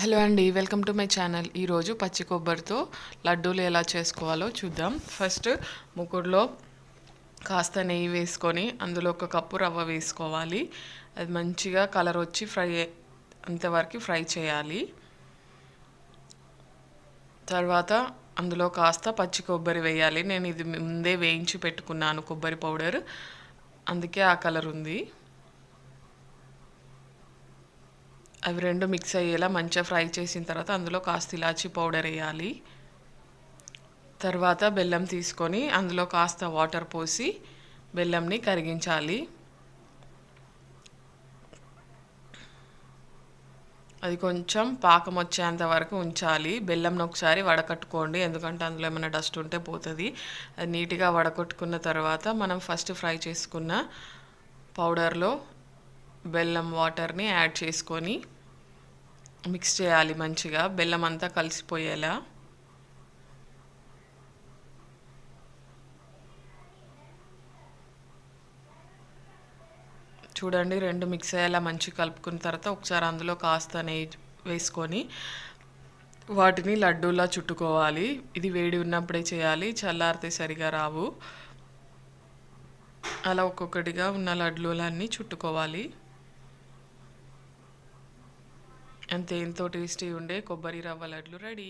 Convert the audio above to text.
Hello అండి, welcome to my channel. ఈరోజు పచ్చి కొబ్బరితో లడ్డూలు ఎలా చేసుకోవాలో చూద్దాం. ఫస్ట్ ముకుడులో కాస్త నెయ్యి వేసుకొని అందులో ఒక కప్పు రవ్వ వేసుకోవాలి. అది మంచిగా కలర్ వచ్చి అంతవరకు ఫ్రై చేయాలి. తర్వాత అందులో కాస్త పచ్చి కొబ్బరి వేయాలి. నేను ఇది ముందే వేయించి పెట్టుకున్నాను కొబ్బరి పౌడర్, అందుకే ఆ కలర్ ఉంది. అవి రెండు మిక్స్ అయ్యేలా మంచిగా ఫ్రై చేసిన తర్వాత అందులో కాస్త ఇలాచీ పౌడర్ వేయాలి. తర్వాత బెల్లం తీసుకొని అందులో కాస్త వాటర్ పోసి బెల్లంని కరిగించాలి. అది కొంచెం పాకం వచ్చేంత వరకు ఉంచాలి. బెల్లంని ఒకసారి వడకట్టుకోండి, ఎందుకంటే అందులో ఏమైనా డస్ట్ ఉంటే పోతుంది. అది నీట్గా వడకట్టుకున్న తర్వాత మనం ఫస్ట్ ఫ్రై చేసుకున్న పౌడర్లో బెల్లం వాటర్ని యాడ్ చేసుకొని మిక్స్ చేయాలి. మంచిగా బెల్లం అంతా కలిసిపోయేలా. చూడండి, రెండు మిక్స్ అయ్యేలా మంచిగా కలుపుకున్న తర్వాత ఒకసారి అందులో కాస్త నెయ్యి వేసుకొని వాటిని లడ్డూలా చుట్టుకోవాలి. ఇది వేడి ఉన్నప్పుడే చేయాలి, చల్లారితే సరిగా రావు. అలా ఒక్కొక్కటిగా ఉన్న లడ్డూలన్నీ చుట్టుకోవాలి. అంతే, ఎంతో టేస్టీ ఉండే కొబ్బరి రవ్వ లడ్లు రెడీ.